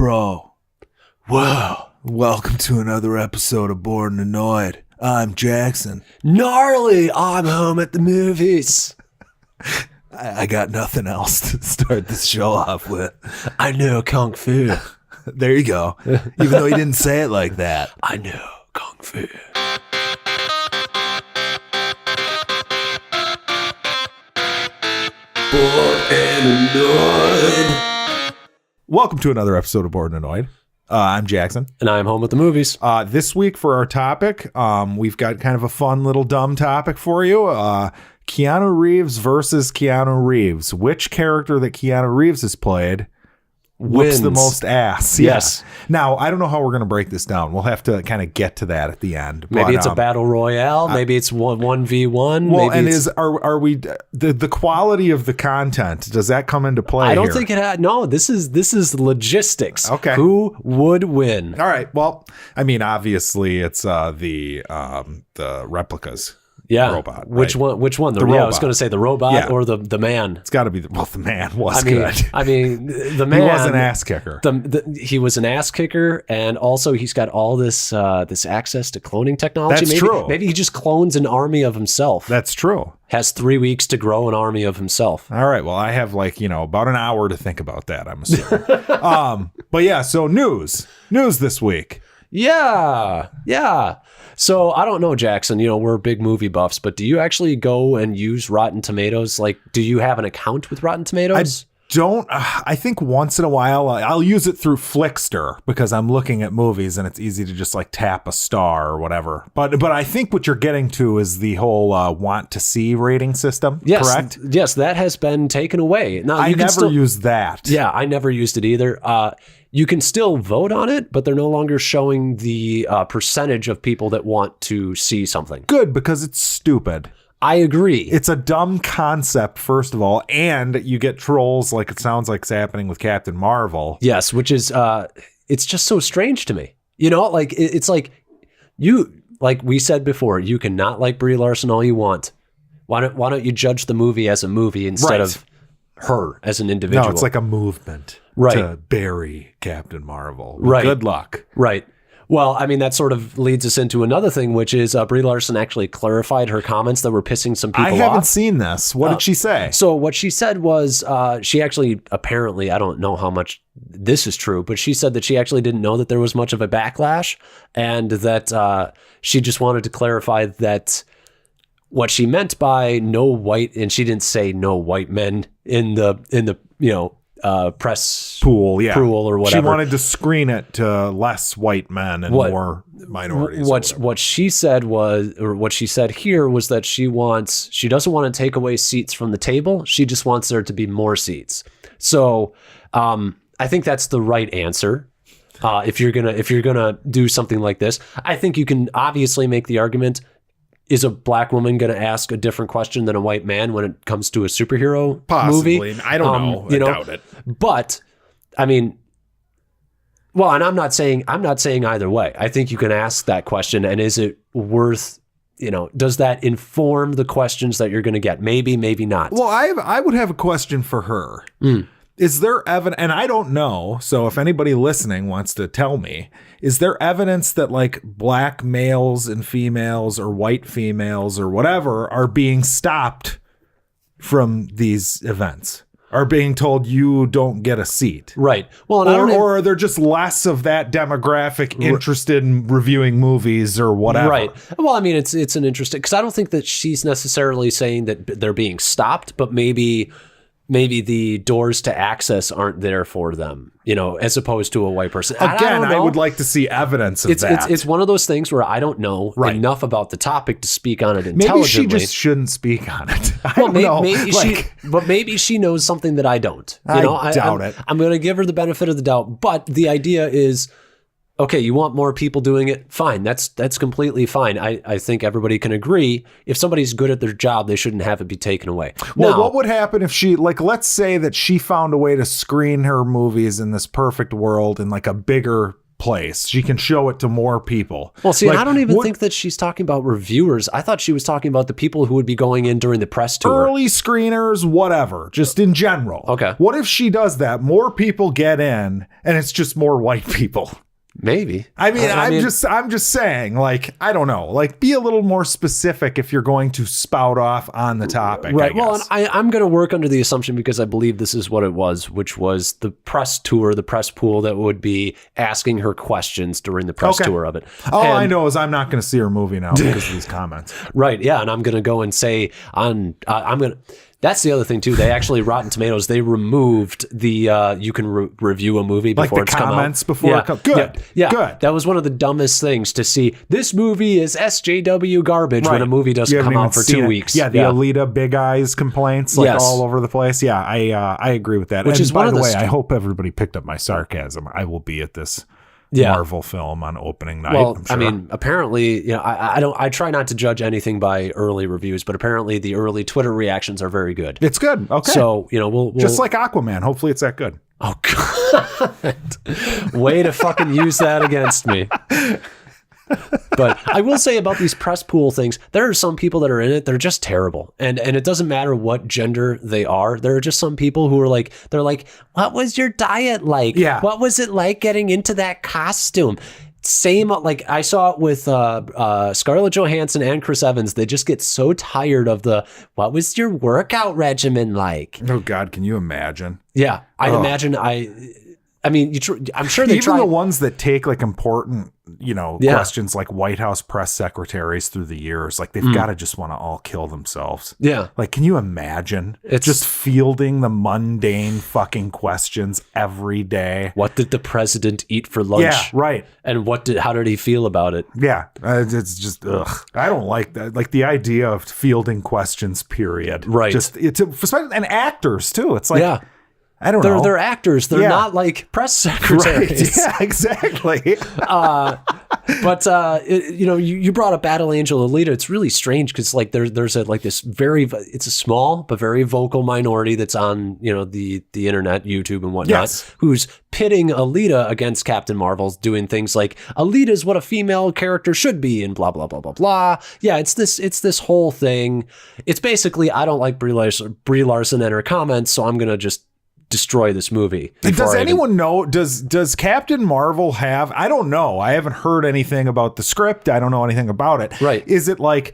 Bro. Whoa. Welcome to another episode of Bored and Annoyed. I'm Jackson. Gnarly. I'm home at the movies. I got nothing else to start this show off with. I know Kung Fu. There you go. Even though he didn't say it like that. I know Kung Fu. Bored and Annoyed. Welcome to another episode of Bored and Annoyed. I'm Jackson. And I'm home at the movies. This week for our topic, we've got kind of a fun little dumb topic for you. Keanu Reeves versus Keanu Reeves. Which character that Keanu Reeves has played wins the most ass? Yes. Yeah. Now, I don't know how we're going to break this down. We'll have to kind of get to that at the end. Maybe it's a battle royale. Maybe it's 1v1. Well, maybe and are we the quality of the content? Does that come into play? I don't here? think it had. No, this is logistics. Okay. Who would win? All right. Well, I mean, obviously, it's the replicas. Yeah. Robot. Which right? one? The I was robot. going to say the robot Yeah. or the man. It's got to be the man was I mean, good. I mean, the man. He was an ass kicker. He was an ass kicker, and also he's got all this access to cloning technology. That's true. Maybe he just clones an army of himself. That's true. Has 3 weeks to grow an army of himself. All right. Well, I have about an hour to think about that, I'm assuming. But yeah, so news this week. Yeah. So I don't know, Jackson, we're big movie buffs, but do you actually go and use Rotten Tomatoes? Like, do you have an account with Rotten Tomatoes? I think once in a while I'll use it through Flickster because I'm looking at movies and it's easy to just like tap a star or whatever. But I think what you're getting to is the whole want to see rating system, correct? Yes, that has been taken away. Now, I never used that. Yeah, I never used it either. You can still vote on it, but they're no longer showing the percentage of people that want to see something. Good, because it's stupid. I agree. It's a dumb concept, first of all, and you get trolls like it sounds like it's happening with Captain Marvel. Yes, which is, it's just so strange to me. It's like like we said before, you can not like Brie Larson all you want. Why don't you judge the movie as a movie instead of her as an individual? No, it's like a movement. Right. To bury Captain Marvel. Right. Good luck. Right. Well, I mean, that sort of leads us into another thing, which is Brie Larson actually clarified her comments that were pissing some people off. I haven't seen this. What did she say? So what she said was she actually, apparently, I don't know how much this is true, but she said that she actually didn't know that there was much of a backlash and that she just wanted to clarify that what she meant by no white, and she didn't say no white men in the press pool or whatever. She wanted to screen it to less white men and more minorities. What she said here was that she doesn't want to take away seats from the table. She just wants there to be more seats. So I think that's the right answer. If you're gonna do something like this, I think you can obviously make the argument. Is a black woman going to ask a different question than a white man when it comes to a superhero Possibly. movie? I don't know. I doubt it. But I mean, well, and I'm not saying either way. I think you can ask that question, and is it worth? Does that inform the questions that you're going to get? Maybe, maybe not. Well, I would have a question for her. Is there evidence, and I don't know, so if anybody listening wants to tell me, is there evidence that like black males and females or white females or whatever are being stopped from these events? Are being told you don't get a seat? Right. Well, or are there just less of that demographic interested in reviewing movies or whatever? Right. Well, I mean, it's an interesting, because I don't think that she's necessarily saying that they're being stopped, but maybe the doors to access aren't there for them, as opposed to a white person. Again, I would like to see evidence of that. It's one of those things where I don't know enough about the topic to speak on it intelligently. Maybe she just shouldn't speak on it. I don't know. Maybe she knows something that I don't. I doubt it. I'm going to give her the benefit of the doubt, but the idea is, okay, you want more people doing it? Fine. That's completely fine. I think everybody can agree. If somebody's good at their job, they shouldn't have it be taken away. Well, what would happen if she, let's say that she found a way to screen her movies in this perfect world in like a bigger place. She can show it to more people. Well, see, like, I don't even think that she's talking about reviewers. I thought she was talking about the people who would be going in during the press tour. Early screeners, whatever, just in general. Okay. What if she does that? More people get in and it's just more white people. Maybe. I mean, I'm just saying, like, I don't know, like, be a little more specific if you're going to spout off on the topic. Right. Well, and I'm going to work under the assumption, because I believe this is what it was, which was the press tour, the press pool that would be asking her questions during the press tour of it. All I know is I'm not going to see her movie now because of these comments. Right. Yeah. And I'm going to go and say that's the other thing too. They actually, Rotten Tomatoes, they removed the you can review a movie before it's come out. Like the comments before it comes. Good. Yeah. Good. That was one of the dumbest things to see. This movie is SJW garbage when a movie doesn't come out for 2 weeks. Yeah, the Alita Big Eyes complaints, like all over the place. Yeah, I agree with that. Which is, by the way, I hope everybody picked up my sarcasm. I will be at this Marvel film on opening night. Well, I'm sure. I mean, apparently, I try not to judge anything by early reviews, but apparently the early Twitter reactions are very good. It's good. Okay. So, we'll just like Aquaman. Hopefully it's that good. Oh, God. Way to fucking use that against me. But I will say about these press pool things, there are some people that are in it, they're just terrible. And it doesn't matter what gender they are. There are just some people who are like, they're like, what was your diet like? Yeah. What was it like getting into that costume? Same, like I saw it with Scarlett Johansson and Chris Evans. They just get so tired of what was your workout regimen like? Oh, God, can you imagine? Yeah, I imagine I mean, I'm sure they even the ones that take like important, questions like White House press secretaries through the years, like they've got to just want to all kill themselves. Yeah. Like, can you imagine just fielding the mundane fucking questions every day? What did the president eat for lunch? Yeah, right. And how did he feel about it? Yeah. It's just, I don't like that. Like the idea of fielding questions, period. Right. And actors too. It's like, I don't know. They're actors. They're not like press secretaries. Right. Yeah, exactly. But you brought up Battle Angel Alita. It's really strange because like there's it's a small but very vocal minority that's on the internet, YouTube and whatnot, who's pitting Alita against Captain Marvel's, doing things like Alita is what a female character should be and blah blah blah blah blah. Yeah, it's this whole thing. It's basically, I don't like Brie Larson and her comments, so I'm gonna just destroy this movie. Does anyone know? Does Captain Marvel have? I don't know. I haven't heard anything about the script. I don't know anything about it. Right? Is it like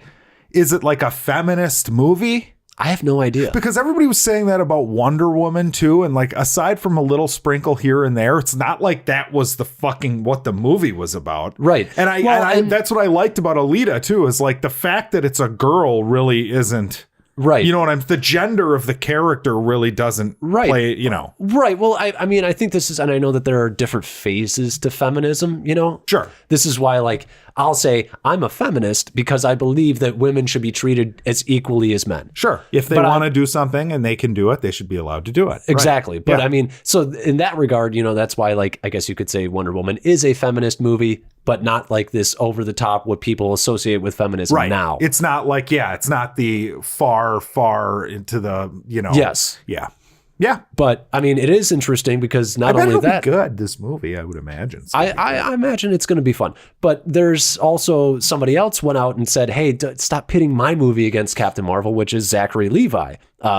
a feminist movie? I have no idea. Because everybody was saying that about Wonder Woman too, and like aside from a little sprinkle here and there, it's not like that was the fucking what the movie was about. Right. And that's what I liked about Alita too, is like the fact that it's a girl really isn't. Right. You know what the gender of the character really doesn't play, Right. Well, I mean, I think this is, and I know that there are different phases to feminism, Sure. This is why, like, I'll say I'm a feminist because I believe that women should be treated as equally as men. Sure. If they want to do something and they can do it, they should be allowed to do it. Exactly. Right. But I mean, so in that regard, that's why, like, I guess you could say Wonder Woman is a feminist movie, but not like this over the top what people associate with feminism now. It's not like, it's not the far into the, Yes. Yeah. Yeah. But I mean, it is interesting because not only that, be good, this movie, I would imagine. I imagine it's going to be fun. But there's also somebody else went out and said, hey, stop pitting my movie against Captain Marvel, which is Zachary Levi,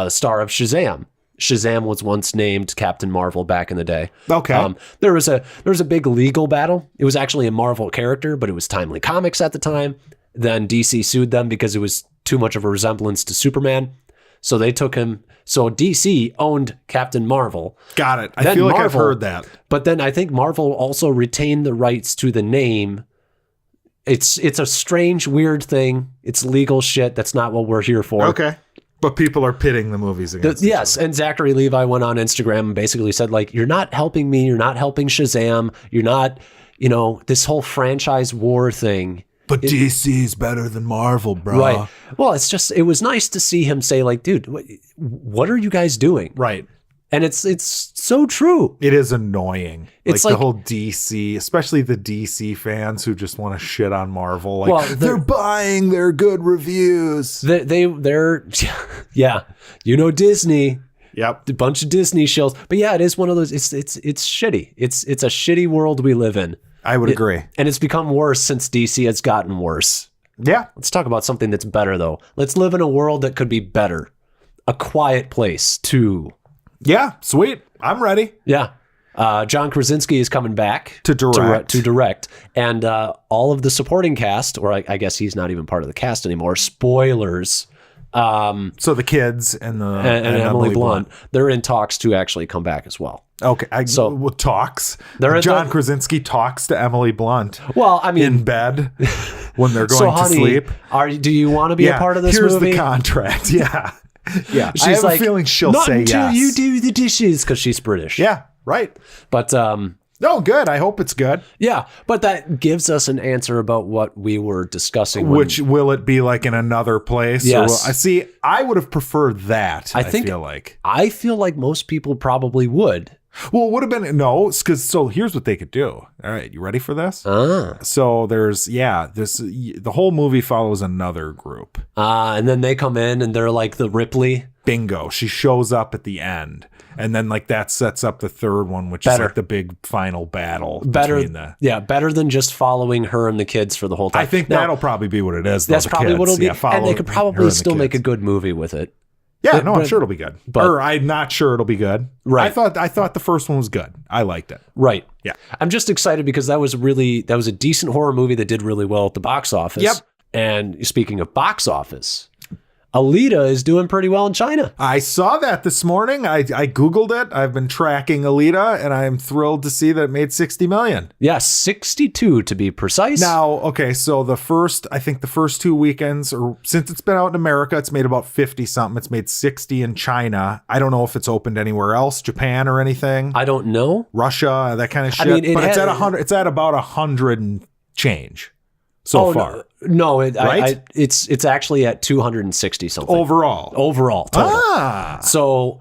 star of Shazam. Shazam was once named Captain Marvel back in the day. Okay. There was a big legal battle. It was actually a Marvel character, but it was Timely Comics at the time. Then DC sued them because it was too much of a resemblance to Superman. So they took him. So DC owned Captain Marvel. Got it. I feel like I've heard that. But then I think Marvel also retained the rights to the name. It's a strange, weird thing. It's legal shit. That's not what we're here for. Okay. But people are pitting the movies against each other. And Zachary Levi went on Instagram and basically said, like, you're not helping me. You're not helping Shazam. You're not, this whole franchise war thing. But DC's better than Marvel, bro. Right. Well, it was nice to see him say, like, dude, what are you guys doing? Right. And it's so true. It is annoying. It's like the whole DC, especially the DC fans who just want to shit on Marvel. Like, well, they're buying their good reviews. They're yeah. Disney. Yep. A bunch of Disney shills. But yeah, it is one of those, it's shitty. It's a shitty world we live in. I would agree. And it's become worse since DC has gotten worse. Yeah. Let's talk about something that's better, though. Let's live in a world that could be better. A Quiet Place 2. Yeah, sweet. I'm ready. Yeah. John Krasinski is coming back to direct. And all of the supporting cast, or I guess he's not even part of the cast anymore. Spoilers. So the kids and Emily Blunt, they're in talks to actually come back as well. Okay, talks. John Krasinski talks to Emily Blunt. Well, I mean, in bed when they're going to sleep. Do you want to be a part of this movie? Here's the contract. Yeah, yeah. She's I have like, a feeling she'll not say until yes. you do the dishes, because she's British. Yeah, right. But no, good. I hope it's good. Yeah, but that gives us an answer about what we were discussing. Which will it be like in another place? Yes. I see. I would have preferred that. I feel like most people probably would. Well, it would have been because here's what they could do. All right, you ready for this? So the whole movie follows another group. And then they come in and they're like the Ripley. Bingo. She shows up at the end. And then like that sets up the third one, which is like the big final battle. Better than just following her and the kids for the whole time. I think that'll probably be what it is. That's probably what it'll be. And they could probably still make a good movie with it. Yeah, I'm sure it'll be good. Or I'm not sure it'll be good. Right. I thought the first one was good. I liked it. Right. Yeah. I'm just excited because that was a decent horror movie that did really well at the box office. Yep. And speaking of box office, Alita is doing pretty well in China. I saw that this morning. I Googled it. I've been tracking Alita, and I am thrilled to see that it made 60 million. Yeah, 62 to be precise. Now, okay, so the first 2 weekends, or since it's been out in America, it's made about 50 something. It's made 60 in China. I don't know if it's opened anywhere else, Japan or anything. I don't know. Russia, that kind of shit. I mean, it's at 100. It's at about 100 and change so far. No, it's actually at 260 something overall total. So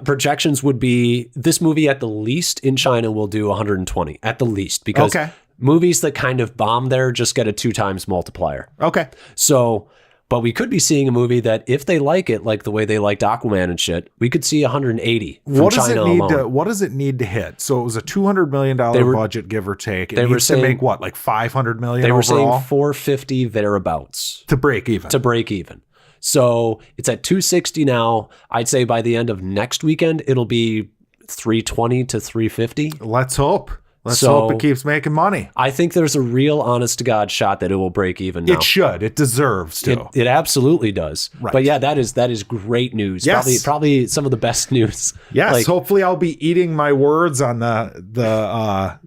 projections would be this movie at the least in China will do 120 at the least, because movies that kind of bomb there just get a 2 times multiplier. Okay. So, but we could be seeing a movie that if they like it, like the way they liked Aquaman and shit, we could see 180 from China alone. What does it need to hit? So it was a $200 million budget, give or take. It needs to make what, like $500 million They were overall? saying 450 thereabouts. To break even. So it's at 260 now. I'd say by the end of next weekend, it'll be 320 to 350. Let's hope. Let's hope it keeps making money. I think there's a real honest to God shot that it will break even now. It should. It deserves to. It absolutely does. Right. But yeah, that is great news. Yes. Probably some of the best news. Yes. Hopefully I'll be eating my words on the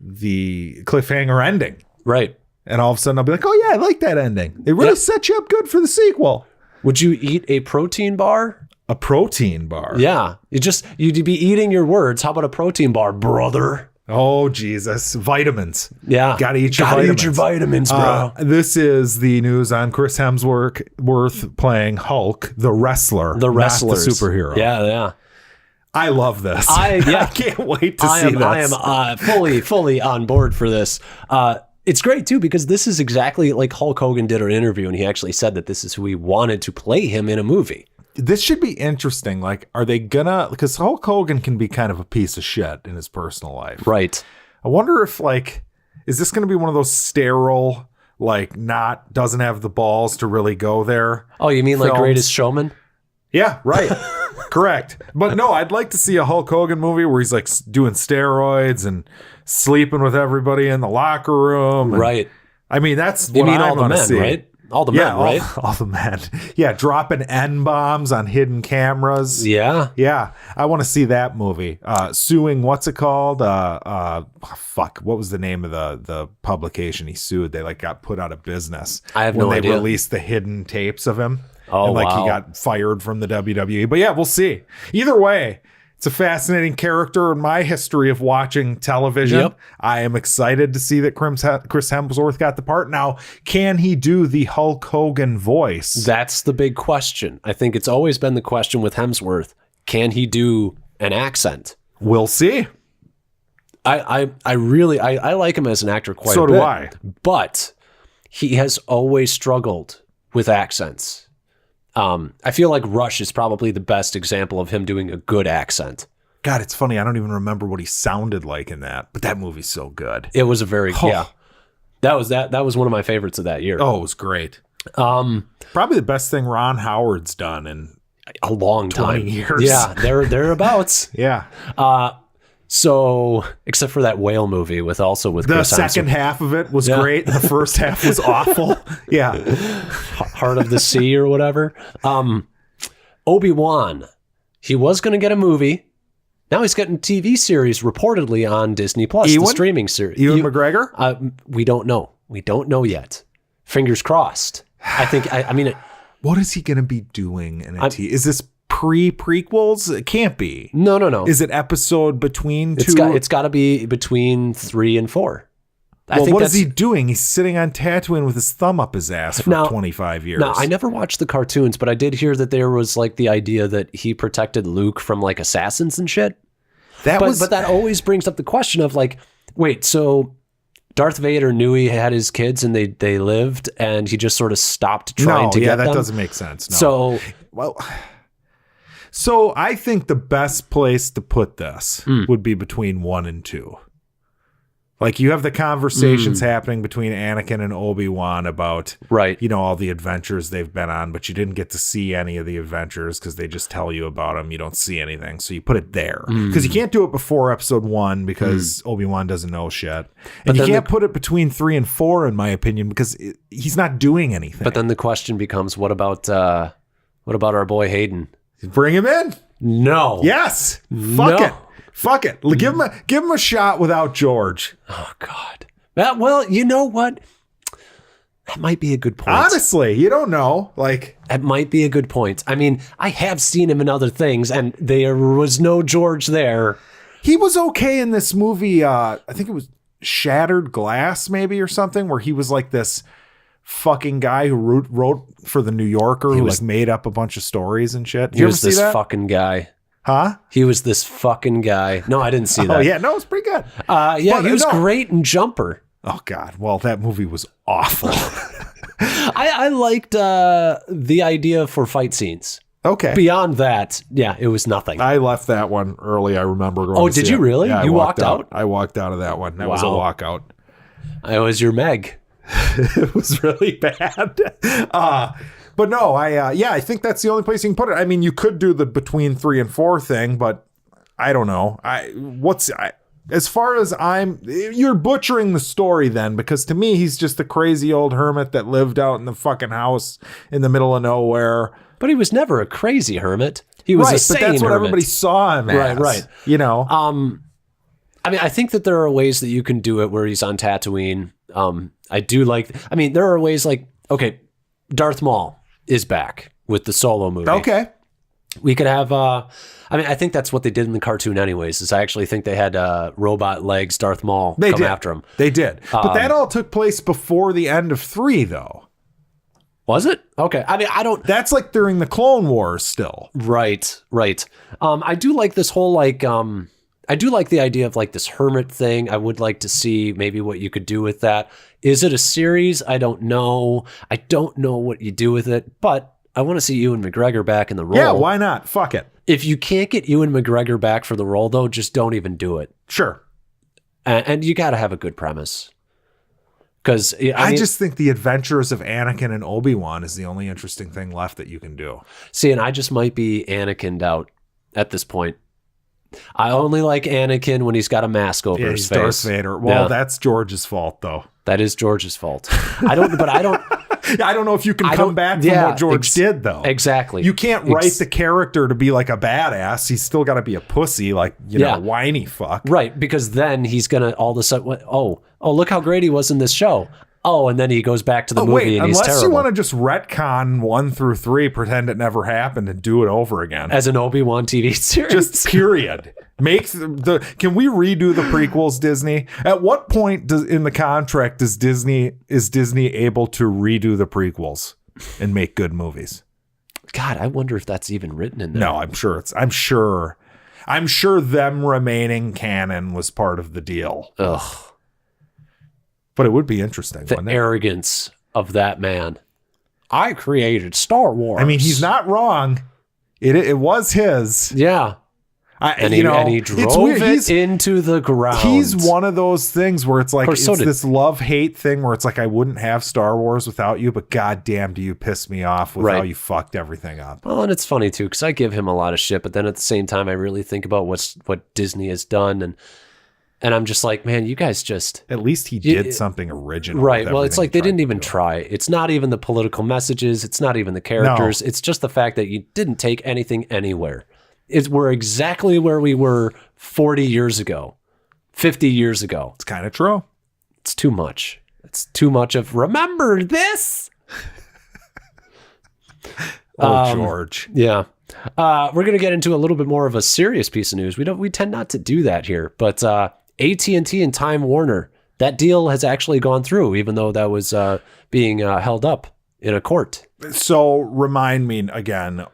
cliffhanger ending. Right. And all of a sudden I'll be like, oh yeah, I like that ending. It really set you up good for the sequel. Would you eat a protein bar? A protein bar? Yeah. You'd be eating your words. How about a protein bar, brother? Oh, Jesus. Vitamins. Yeah. Gotta eat your vitamins, bro. This is the news on Chris Hemsworth playing Hulk, the wrestler. The wrestler. Not the superhero. Yeah. I love this. I can't wait to see this. I am fully on board for this. It's great, too, because this is exactly like Hulk Hogan did an interview, and he actually said that this is who he wanted to play him in a movie. This should be interesting. Like, are they gonna, because Hulk Hogan can be kind of a piece of shit in his personal life. Right. I wonder if, is this going to be one of those sterile, doesn't have the balls to really go there? Oh, you mean films? Like Greatest Showman? Yeah, right. Correct. But no, I'd like to see a Hulk Hogan movie where he's like doing steroids and sleeping with everybody in the locker room. Right. I mean, that's what I want to see. Right? All the men, right? All the men. Yeah, dropping N-bombs on hidden cameras. Yeah. Yeah. I want to see that movie. Suing, what's it called? What was the name of the publication he sued? They got put out of business. I have no idea. When they released the hidden tapes of him. Oh, and he got fired from the WWE. But yeah, we'll see. Either way, it's a fascinating character in my history of watching television. Yep. I am excited to see that Chris Hemsworth got the part. Now, can he do the Hulk Hogan voice? That's the big question. I think it's always been the question with Hemsworth. Can he do an accent? We'll see. I really like him as an actor quite a bit. So do I. But he has always struggled with accents. I feel like Rush is probably the best example of him doing a good accent. God, it's funny. I don't even remember what he sounded like in that, but that movie's so good. It was a very, That was one of my favorites of that year. Oh, it was great. Probably the best thing Ron Howard's done in a long 20 time. years. Yeah, thereabouts. Yeah. So, except for that whale movie with the Chris second Hemsworth. half of it was great. The first half was awful. Yeah. Heart of the Sea or whatever. Obi-Wan. He was going to get a movie. Now he's getting a TV series reportedly on Disney Plus, the streaming series. Ewan McGregor? We don't know. We don't know yet. Fingers crossed. I mean, what is he going to be doing in a TV? Is this prequels? It can't be. No. Is it episode between two? It's got to be between 3 and 4. What is he doing? He's sitting on Tatooine with his thumb up his ass for 25 years. Now, I never watched the cartoons, but I did hear that there was like the idea that he protected Luke from like assassins and shit. But that always brings up the question of like, wait, so Darth Vader knew he had his kids and they lived, and he just sort of stopped trying to get them? Yeah, that doesn't make sense. No. So I think the best place to put this would be between 1 and 2. Like, you have the conversations happening between Anakin and Obi-Wan about, all the adventures they've been on, but you didn't get to see any of the adventures because they just tell you about them. You don't see anything. So you put it there. Because you can't do it before episode 1 because Obi-Wan doesn't know shit. And you can't put it between 3 and 4, in my opinion, because he's not doing anything. But then the question becomes, what about our boy Hayden? Bring him in. No. Yes. Fuck it. Give him a shot without George. Oh, God. Well, you know what? That might be a good point. Honestly, you don't know. That might be a good point. I mean, I have seen him in other things, and there was no George there. He was okay in this movie. I think it was Shattered Glass, maybe, or something, where he was like this fucking guy who wrote for the New Yorker, who made up a bunch of stories and shit. Did you ever see that? He was this fucking guy. Huh? He was this fucking guy. No, I didn't see that. Oh, yeah. No, it's pretty good. He was great in Jumper. Oh, God. Well, that movie was awful. I liked the idea for fight scenes. Okay. Beyond that, it was nothing. I left that one early. I remember going did you really? Yeah, you walked out? I walked out of that one. That was a walkout. I was your Meg. It was really bad. But no, I think that's the only place you can put it. I mean, you could do the between 3 and 4 thing, but I don't know. As far as you're butchering the story then, because to me, he's just a crazy old hermit that lived out in the fucking house in the middle of nowhere. But he was never a crazy hermit. He was a sane but that's what hermit. everybody saw him as. Right. I mean, I think that there are ways that you can do it where he's on Tatooine. There are ways Darth Maul is back with the Solo movie. Okay. We could have, I think that's what they did in the cartoon anyways, is I actually think they had robot legs Darth Maul after him. They did. But that all took place before the end of 3, though. Was it? Okay. I mean, That's like during the Clone Wars still. Right. I do like this whole, I do like the idea of this hermit thing. I would like to see maybe what you could do with that. Is it a series? I don't know. I don't know what you do with it, but I want to see Ewan McGregor back in the role. Yeah, why not? Fuck it. If you can't get Ewan McGregor back for the role, though, just don't even do it. Sure. And you got to have a good premise. Because I just think the adventures of Anakin and Obi-Wan is the only interesting thing left that you can do. See, and I just might be Anakin'd out at this point. I only like Anakin when he's got a mask over his face. Darth Vader. Well, that's George's fault, though. That is George's fault. I don't know if you can come back from what George did, though. Exactly. You can't write the character to be like a badass. He's still got to be a pussy, whiny fuck. Right, because then he's going to all of a sudden, look how great he was in this show. Oh, and then he goes back to the movie and he's terrible. Unless you want to just retcon 1 through 3, pretend it never happened, and do it over again. As an Obi-Wan TV series. Just period. Can we redo the prequels, Disney? At what point in the contract is Disney able to redo the prequels and make good movies? God, I wonder if that's even written in there. No, I'm sure them remaining canon was part of the deal. Ugh. But it would be interesting. The arrogance of that man. I created Star Wars. I mean, he's not wrong. It was his. Yeah. And he drove it into the ground. He's one of those things where it's like, so this love-hate thing where it's like, I wouldn't have Star Wars without you, but goddamn, do you piss me off with how you fucked everything up. Well, and it's funny too, because I give him a lot of shit, but then at the same time, I really think about what Disney has done, and I'm just like, man, you guys just... At least he did something original. Right. Well, it's like they didn't even try. It's not even the political messages. It's not even the characters. No. It's just the fact that you didn't take anything anywhere. We're exactly where we were 40 years ago, 50 years ago. It's kind of true. It's too much. It's too much of, remember this? George. Yeah. We're going to get into a little bit more of a serious piece of news. We tend not to do that here, but AT&T and Time Warner, that deal has actually gone through, even though that was being held up in a court. So remind me again,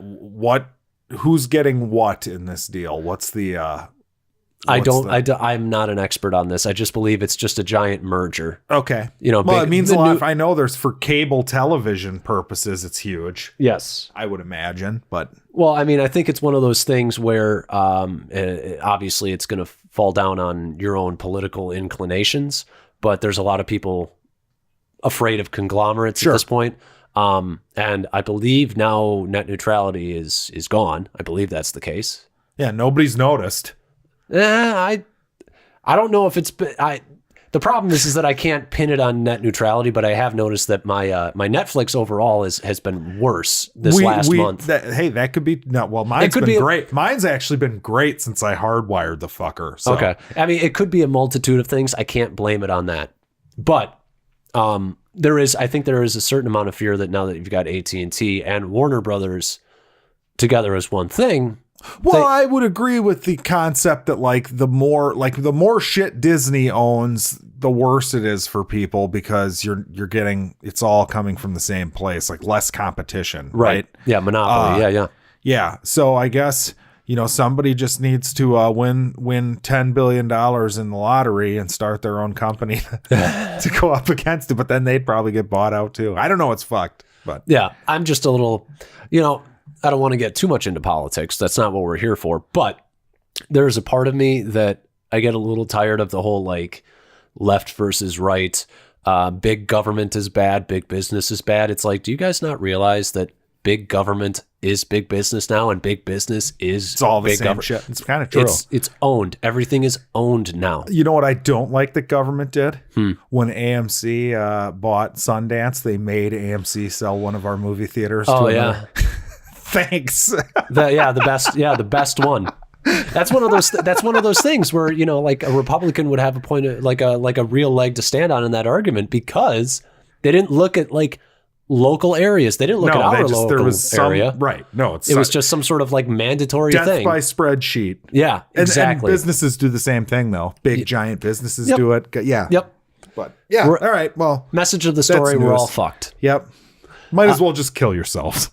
who's getting what in this deal? What's the I'm not an expert on this. I just believe it's just a giant merger. Okay. It means a lot. I know there's, for cable television purposes, it's huge. Yes. I would imagine, but. Well, I mean, I think it's one of those things where obviously it's going to fall down on your own political inclinations, but there's a lot of people afraid of conglomerates at this point. And I believe now net neutrality is gone. I believe that's the case. Yeah, nobody's noticed. I don't know if it's the problem is that I can't pin it on net neutrality, but I have noticed that my my Netflix overall has been worse this last month. That could be mine's been great. Mine's actually been great since I hardwired the fucker. So. Okay. I mean, it could be a multitude of things. I can't blame it on that. But I think there is a certain amount of fear that now that you've got AT&T and Warner Brothers together as one thing. Well, I would agree with the concept that the more shit Disney owns, the worse it is for people, because you're getting, it's all coming from the same place, like less competition. Right. Yeah. Monopoly. Yeah. So I guess, somebody just needs to win $10 billion in the lottery and start their own company to go up against it. But then they'd probably get bought out too. I don't know. It's fucked. But yeah, I'm just a little, I don't want to get too much into politics. That's not what we're here for. But there's a part of me that I get a little tired of the whole left versus right. Big government is bad. Big business is bad. It's like, do you guys not realize that big government is big business now, and big business is it's all the big same shit. It's kind of true. It's owned. Everything is owned now. You know what I don't like that government did? When AMC bought Sundance, they made AMC sell one of our movie theaters. Oh yeah. Thanks. The best one. That's one of those things where, a Republican would have a point of, like a real leg to stand on in that argument, because they didn't look at local areas. They didn't look at our local area. Right. No, it was just some sort of mandatory death thing. By spreadsheet. Yeah, exactly. And businesses do the same thing though. Big giant businesses do it. Yeah. Yep. But yeah. All right. Well, message of the story: we're all fucked. Yep. Might as well just kill yourselves.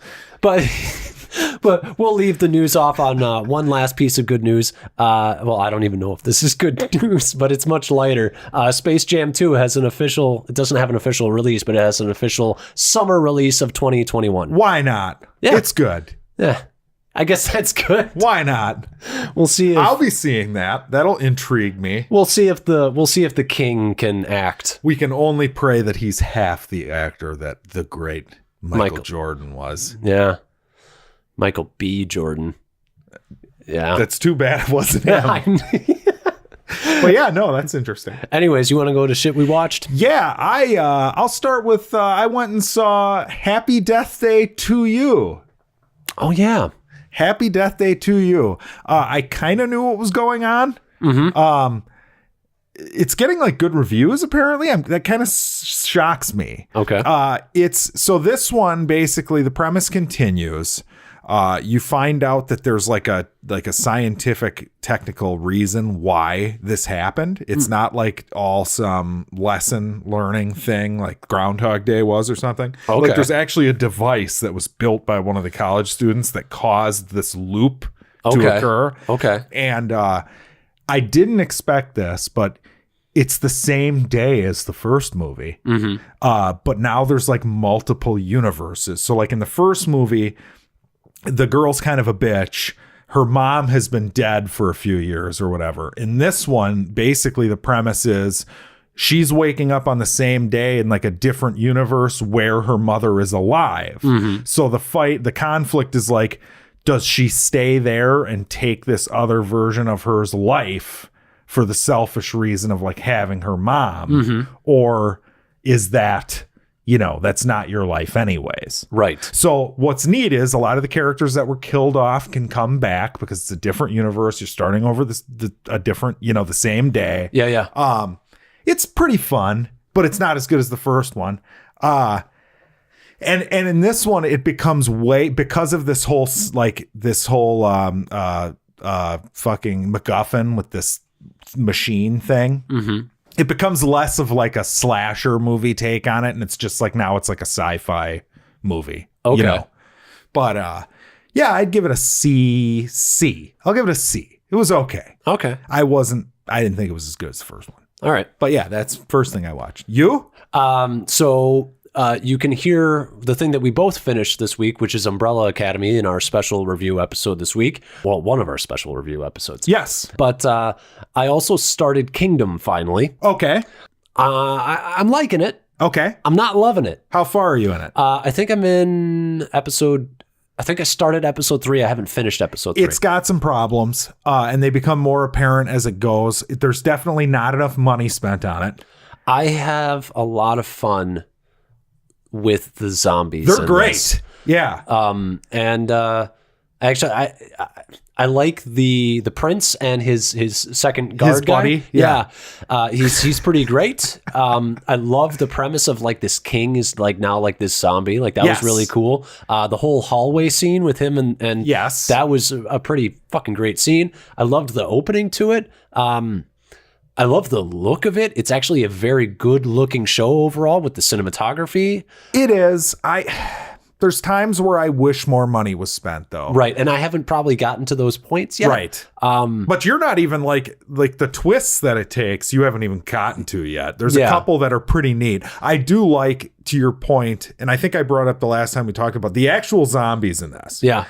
But we'll leave the news off on one last piece of good news. Well, I don't even know if this is good news, but it's much lighter. Space Jam 2 has it doesn't have an official release, but it has an official summer release of 2021. Why not? Yeah. It's good. Yeah. I guess that's good. Why not? We'll see. I'll be seeing that. That'll intrigue me. We'll see if the king can act. We can only pray that he's half the actor that the great Michael Jordan was. Yeah. Michael B. Jordan. Yeah. That's too bad it wasn't him. But yeah, no, that's interesting. Anyways, you want to go to shit we watched? Yeah, I'll start with I went and saw Happy Death Day to You. Oh yeah. Happy Death Day to You. I kind of knew what was going on. Mm-hmm. It's getting good reviews apparently. That kind of shocks me. Okay. So this one, basically the premise continues. You find out that there's a scientific technical reason why this happened. It's not all some lesson learning thing like Groundhog Day was or something. Okay. There's actually a device that was built by one of the college students that caused this loop to occur. Okay. And I didn't expect this, but it's the same day as the first movie. Mm-hmm. But now there's multiple universes. So in the first movie, the girl's kind of a bitch. her mom has been dead for a few years or whatever. In this one, basically the premise is she's waking up on the same day in like a different universe where her mother is alive. So the conflict is like, does she stay there and take this other version of her's life for the selfish reason of like having her mom? Or is that, that's not your life anyways. Right. So what's neat is a lot of the characters that were killed off can come back because it's a different universe. You're starting over a different, the same day. Yeah. It's pretty fun, but it's not as good as the first one. And in this one, it becomes because of this whole fucking MacGuffin with this machine thing. It becomes less of like a slasher movie take on it, and it's just like now it's like a sci-fi movie. Okay. But yeah, I'd give it a C. I'll give it a C. It was okay. Okay. I didn't think it was as good as the first one. All right. But yeah, that's the first thing I watched. You? So you can hear the thing that we both finished this week, which is Umbrella Academy in our special review episode this week. Well, one of our special review episodes. Yes. But I also started Kingdom finally. Okay. I'm liking it. Okay. I'm not loving it. How far are you in it? I think I'm in I think I started episode 3. I haven't finished episode 3. It's got some problems, and they become more apparent as it goes. There's definitely not enough money spent on it. I have a lot of fun with the zombies. They're great. This. Yeah. And actually, I like the prince and his second guard buddy. guy. Yeah. He's pretty great. I love the premise of like this king is like now like this zombie. Like that was really cool. The whole hallway scene with him and yes, that was a pretty fucking great scene. I loved the opening to it. I love the look of it. It's actually a very good looking show overall with the cinematography. It is. There's times where I wish more money was spent though. Right. And I haven't probably gotten to those points yet. Right. But you're not even like the twists that it takes, you haven't even gotten to yet. There's a couple that are pretty neat. I do like, to your point, and I think I brought up the last time we talked about the actual zombies in this. Yeah.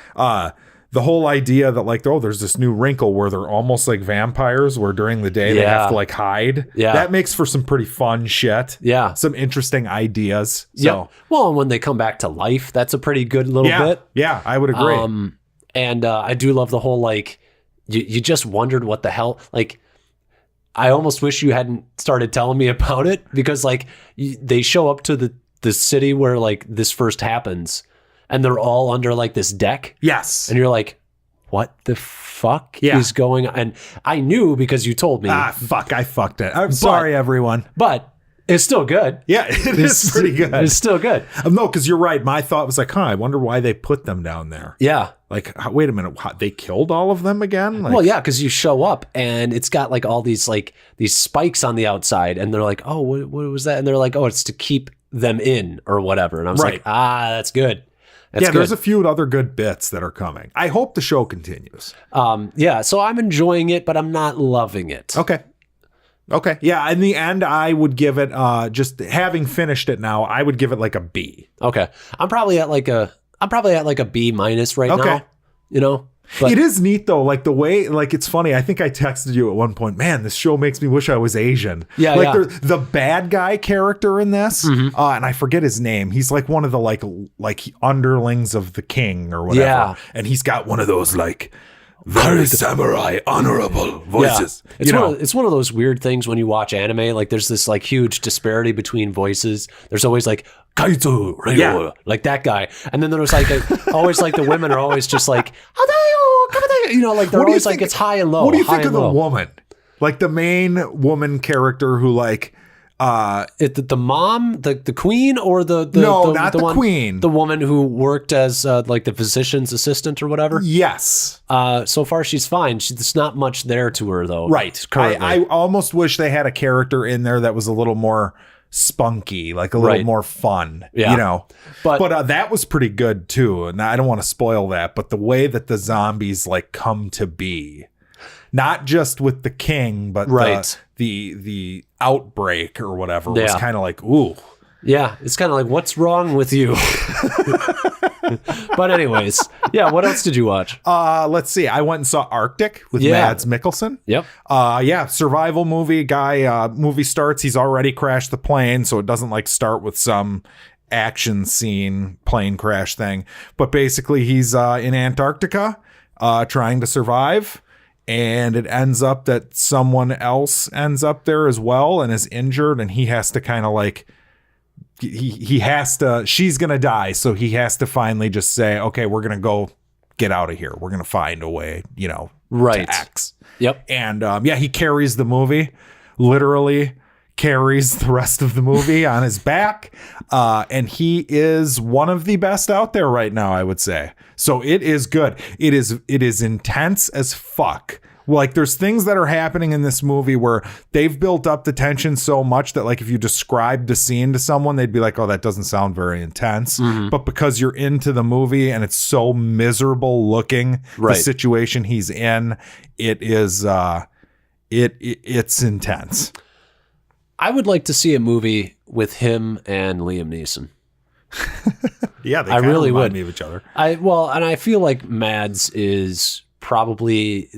The whole idea that like, oh, there's this new wrinkle where they're almost like vampires where during the day they have to like hide. Yeah. That makes for some pretty fun shit. Yeah. Some interesting ideas. So. Yeah. Well, and when they come back to life, that's a pretty good little bit. Yeah, I would agree. And I do love the whole, like, you just wondered what the hell, like, I almost wish you hadn't started telling me about it because like they show up to the city where like this first happens. And they're all under like this deck. Yes. And you're like, what the fuck is going on? And I knew because you told me. Fuck, I fucked it. I'm sorry, everyone. But it's still good. Yeah, it is pretty good. It's still good. No, because you're right. My thought was like, I wonder why they put them down there. Yeah. Like, wait a minute. They killed all of them again? Like, well, yeah, because you show up and it's got like all these like these spikes on the outside. And they're like, oh, what was that? And they're like, oh, it's to keep them in or whatever. And I was like, that's good. That's there's a few other good bits that are coming. I hope the show continues. So I'm enjoying it, but I'm not loving it. Okay. Yeah, in the end, I would give it, just having finished it now, I would give it like a B. Okay. I'm probably at like a B minus right now. You know? But it is neat though, like the way, like it's funny. I think I texted you at one point, man, this show makes me wish I was Asian. Yeah, like the bad guy character in this, and I forget his name. He's like one of the like underlings of the king or whatever. Yeah. And he's got one of those like very samurai, honorable voices. Yeah. It's one of those weird things when you watch anime. Like there's this like huge disparity between voices. There's always like Kaito, like that guy, and then there's like always like the women are always just like like they're always like it's high and low. What do you think of the woman, like the main woman character who like the mom, the queen, or not the queen, the woman who worked as like the physician's assistant or whatever? Yes. So far she's fine. There's not much there to her though. Right. I almost wish they had a character in there that was a little more spunky, like a little more fun, but that was pretty good too. And I don't want to spoil that, but the way that the zombies like come to be, not just with the king, but the outbreak or whatever was kind of like, ooh. Yeah, it's kind of like, what's wrong with you? But anyways, yeah, what else did you watch? Let's see. I went and saw Arctic with Mads Mikkelsen. Yep. Survival movie guy. Movie starts. He's already crashed the plane, so it doesn't like start with some action scene plane crash thing. But basically, he's in Antarctica trying to survive. And it ends up that someone else ends up there as well and is injured, and he has to kind of like, she's going to die. So he has to finally just say, okay, we're going to go get out of here. We're going to find a way, to X. Yep. And he carries the movie, literally carries the rest of the movie on his back. And he is one of the best out there right now, I would say. So it is good. It is intense as fuck. Like there's things that are happening in this movie where they've built up the tension so much that like if you described the scene to someone, they'd be like, oh, that doesn't sound very intense. Mm-hmm. But because you're into the movie and it's so miserable looking, the situation he's in, it is it's intense. I would like to see a movie with him and Liam Neeson. Yeah, they I really would. Me of each other. And I feel like Mads is probably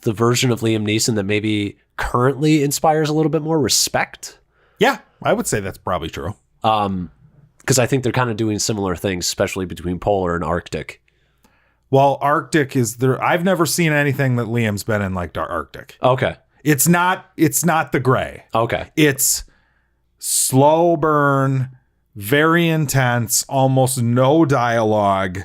the version of Liam Neeson that maybe currently inspires a little bit more respect. Yeah, I would say that's probably true. Because I think they're kind of doing similar things, especially between Polar and Arctic. Well, Arctic is there. I've never seen anything that Liam's been in like Arctic. Okay. It's not The Gray. Okay. It's slow burn, very intense, almost no dialogue.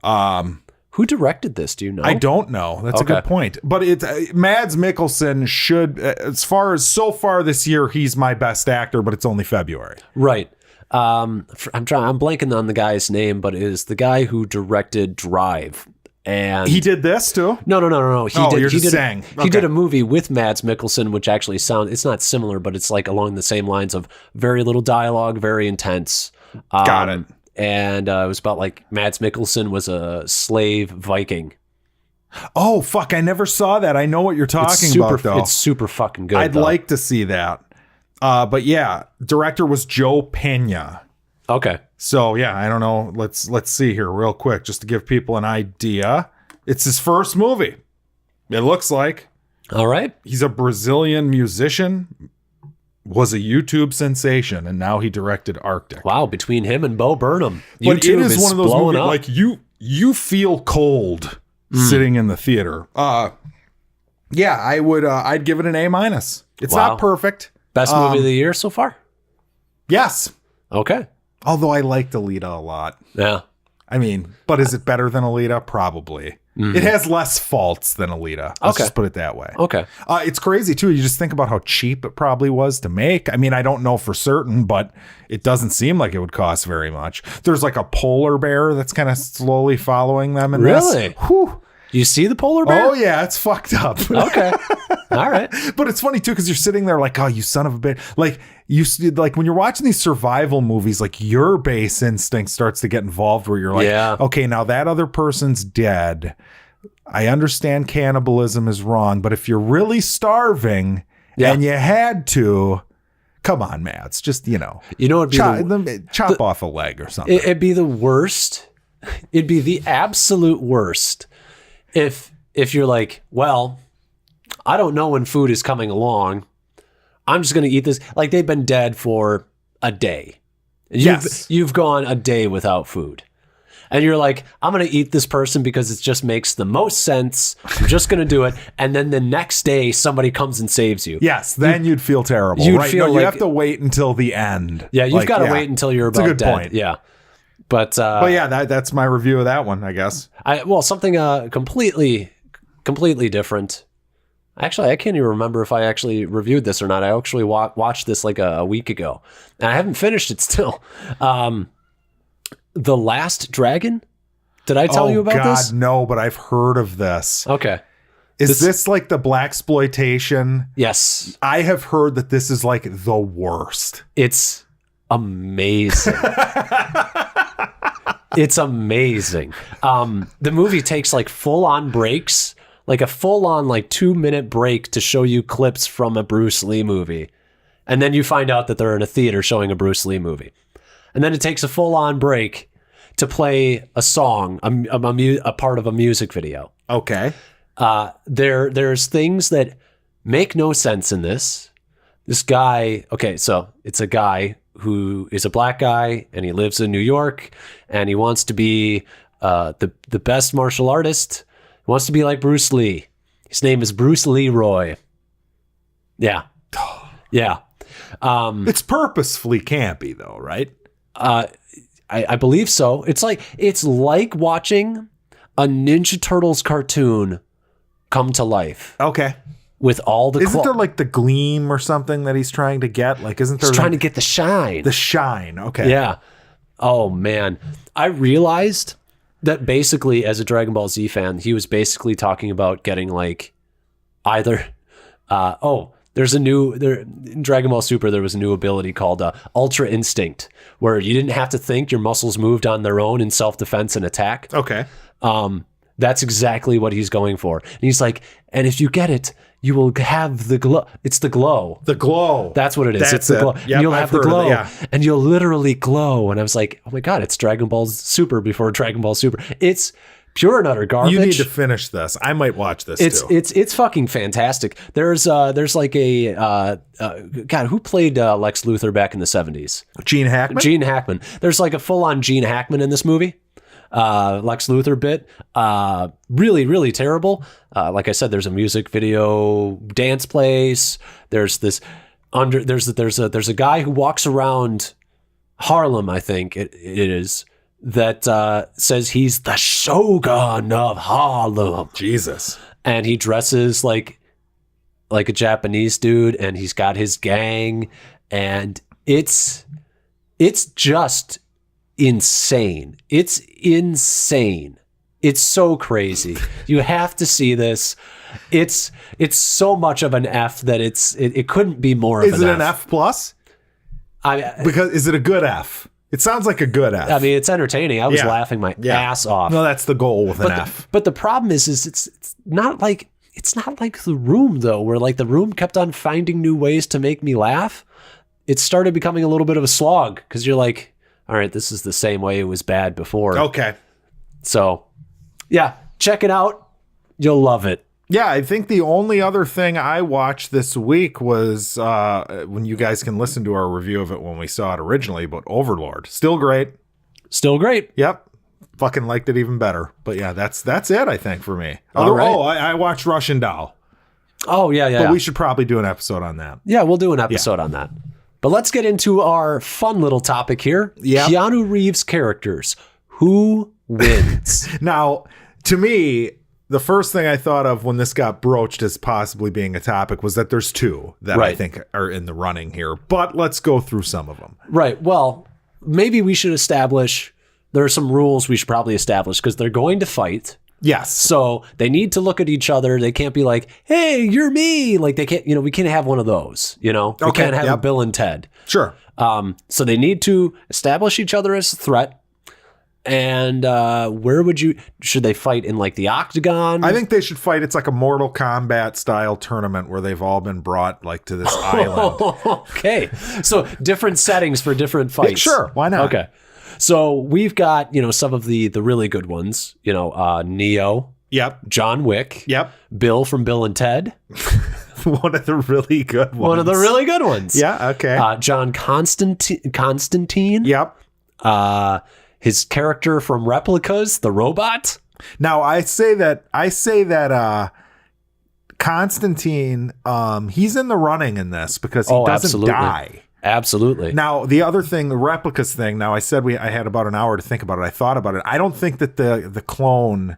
Who directed this? Do you know? I don't know. That's a good point. But it's Mads Mikkelsen should, as far as so far this year, he's my best actor, but it's only February. Right. I'm blanking on the guy's name, but it is the guy who directed Drive. And he did this too? No. He did a movie with Mads Mikkelsen, which actually it's not similar, but it's like along the same lines of very little dialogue, very intense. Got it. And it was about like Mads Mikkelsen was a slave Viking. Oh, fuck. I never saw that. I know what you're talking about, though. It's super fucking good. I'd like to see that. But yeah, director was Joe Pena. Okay. So yeah, I don't know. Let's see here real quick, just to give people an idea. It's his first movie. It looks like. All right. He's a Brazilian musician, was a YouTube sensation, and now he directed Arctic. Wow, between him and Bo Burnham, but YouTube it is one of those movies up. like you feel cold sitting in the theater. Yeah, I would. I'd give it an A-. It's not perfect. Best movie of the year so far? Yes. Okay. Although I liked Alita a lot. Yeah. I mean, but is it better than Alita? Probably. Mm-hmm. It has less faults than Alita. Let's just put it that way. Okay. It's crazy, too. You just think about how cheap it probably was to make. I mean, I don't know for certain, but it doesn't seem like it would cost very much. There's like a polar bear that's kind of slowly following them in this. Really? Whew. You see the polar bear? Oh, yeah. It's fucked up. Okay. All right. But it's funny, too, because you're sitting there like, oh, you son of a bitch. Like when you're watching these survival movies, like your base instinct starts to get involved where you're like, okay, now that other person's dead. I understand cannibalism is wrong, but if you're really starving and you had to, come on, Mads, just, it'd be chop off a leg or something. It'd be the worst. It'd be the absolute worst if you're like, well, I don't know when food is coming along. I'm just going to eat this. Like they've been dead for a day. You've gone a day without food. And you're like, I'm going to eat this person because it just makes the most sense. I'm just going to do it. And then the next day, somebody comes and saves you. Yes, then you'd feel terrible. You have to wait until the end. Yeah, you've got to wait until you're about dead. That's a good point. Yeah. But yeah, that's my review of that one, I guess. Something completely different. Actually, I can't even remember if I actually reviewed this or not. I actually watched this like a week ago, and I haven't finished it still. The Last Dragon? Did I tell you about this? No, but I've heard of this. Okay. Is this like the blaxploitation? Yes. I have heard that this is like the worst. It's amazing. It's amazing. The movie takes like full-on breaks, like a full-on like 2-minute break to show you clips from a Bruce Lee movie. And then you find out that they're in a theater showing a Bruce Lee movie. And then it takes a full-on break to play a song, a part of a music video. Okay. There's things that make no sense in this. This guy, okay, so it's a guy who is a black guy and he lives in New York and he wants to be the best martial artist. He wants to be like Bruce Lee. His name is Bruce Leroy. Yeah. Yeah. It's purposefully campy though, right? I believe so. It's like watching a Ninja Turtles cartoon come to life. Okay. With all the Isn't there like the gleam or something that he's trying to get? Like, isn't there? He's trying to get the shine. The shine. Okay. Yeah. Oh man. I realized that basically as a Dragon Ball Z fan, he was basically talking about getting like either, in Dragon Ball Super, there was a new ability called Ultra Instinct, where you didn't have to think, your muscles moved on their own in self-defense and attack. Okay. That's exactly what he's going for. And he's like, and if you get it, you will have the glow. It's the glow. The glow. That's what it is. It's the glow. Yep, you'll have the glow. And you'll literally glow. And I was like, oh my God, it's Dragon Ball Super before Dragon Ball Super. It's pure and utter garbage. You need to finish this. I might watch this too. It's fucking fantastic. There's like a God, who played Lex Luthor back in the 70s? Gene Hackman? Gene Hackman. There's like a full-on Gene Hackman in this movie. Lex Luthor bit. Really, really terrible. Like I said, there's a music video dance place. There's a guy who walks around Harlem, I think it is, that says he's the Shogun of Harlem. Jesus. And he dresses like a Japanese dude, and he's got his gang, and it's just insane. It's insane. It's so crazy. You have to see this. It's so much of an F that it couldn't be more of an F. Is it an F plus? Because is it a good F? It sounds like a good F. I mean, it's entertaining. I was laughing my ass off. No, that's the goal with an F. But the problem is it's not like The Room though, where like The Room kept on finding new ways to make me laugh. It started becoming a little bit of a slog because you're like, all right, this is the same way it was bad before. Okay. So, yeah, check it out. You'll love it. Yeah, I think the only other thing I watched this week was when you guys can listen to our review of it when we saw it originally, but Overlord. Still great. Still great. Yep. Fucking liked it even better. But yeah, that's it, I think, for me. All right. I watched Russian Doll. Oh, yeah. But we should probably do an episode on that. Yeah, we'll do an episode on that. But let's get into our fun little topic here. Yep. Keanu Reeves characters. Who wins? Now, to me, the first thing I thought of when this got broached as possibly being a topic was that there's two that I think are in the running here. But let's go through some of them. Right. Well, maybe we should establish, there are some rules we should probably establish because they're going to fight. Yes. So they need to look at each other. They can't be like, hey, you're me. Like they can't, we can't have one of those, We can't have a Bill and Ted. Sure. So they need to establish each other as a threat. And should they fight in like the octagon? I think they should fight. It's like a Mortal Kombat style tournament where they've all been brought like to this island. Okay. So different settings for different fights. Yeah, sure. Why not? Okay. So we've got, some of the really good ones, Neo. Yep. John Wick. Yep. Bill from Bill and Ted. One of the really good ones. One of the really good ones. Yeah. Okay. John Constantine. Yep. His character from Replicas, the robot. Now I say that Constantine, he's in the running in this because he doesn't die. Absolutely. Now, the other thing, the replicas thing, now I said I had about an hour to think about it. I thought about it. I don't think that the clone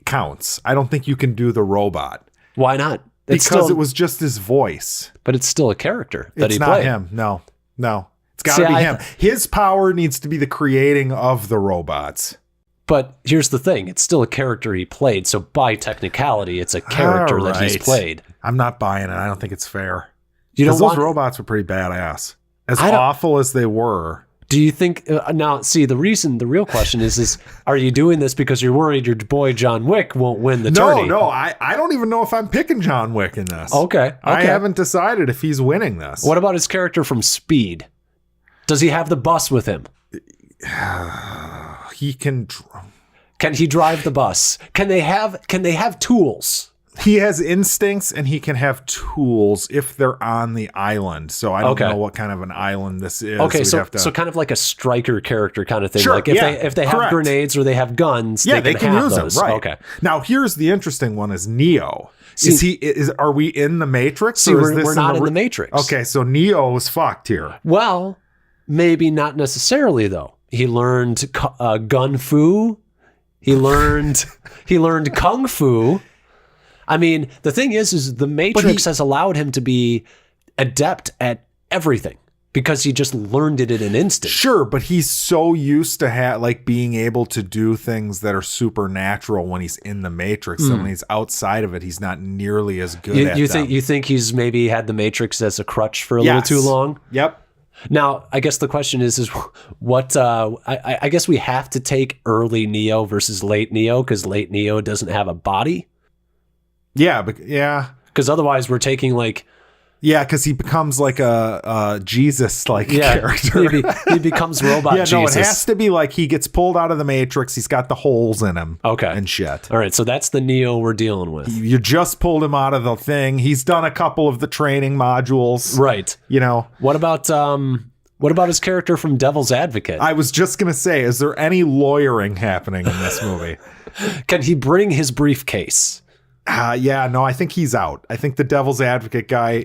counts. I don't think you can do the robot. Why not? Because it was just his voice. But it's still a character that he played. It's not him. No. It's got to be him. His power needs to be the creating of the robots. But here's the thing. It's still a character he played. So by technicality, it's a character that he's played. I'm not buying it. I don't think it's fair. Because those robots were pretty badass. As awful as they were. Do you think now? See, the real question is are you doing this because you're worried your boy John Wick won't win the tourney? No, I don't even know if I'm picking John Wick in this. Okay. I haven't decided if he's winning this. What about his character from Speed? Does he have the bus with him? he can he drive the bus? Can they have tools? He has instincts and he can have tools if they're on the island. So I don't know what kind of an island this is. Okay, so kind of like a striker character kind of thing. Sure, like if they have grenades or they have guns, they can use those. Them. Right. Okay. Now here's the interesting one: is Neo. Are we in the Matrix? See, we're not in the Matrix. Okay, so Neo was fucked here. Well, maybe not necessarily though. He learned gun fu. He learned kung fu. I mean, the thing is the Matrix has allowed him to be adept at everything because he just learned it in an instant. Sure, but he's so used to being able to do things that are supernatural when he's in the Matrix, and when he's outside of it, he's not nearly as good at them. You think he's maybe had the Matrix as a crutch for a little too long? Yep. Now, I guess the question is what? I guess we have to take early Neo versus late Neo because late Neo doesn't have a body. Yeah, because otherwise we're taking because he becomes like a Jesus character. He becomes robot Jesus. No, it has to be like he gets pulled out of the Matrix. He's got the holes in him. Okay, and shit. All right, so that's the Neo we're dealing with. You just pulled him out of the thing. He's done a couple of the training modules. Right. What about his character from Devil's Advocate? I was just gonna say, is there any lawyering happening in this movie? Can he bring his briefcase? No, I think he's out. I think the Devil's Advocate guy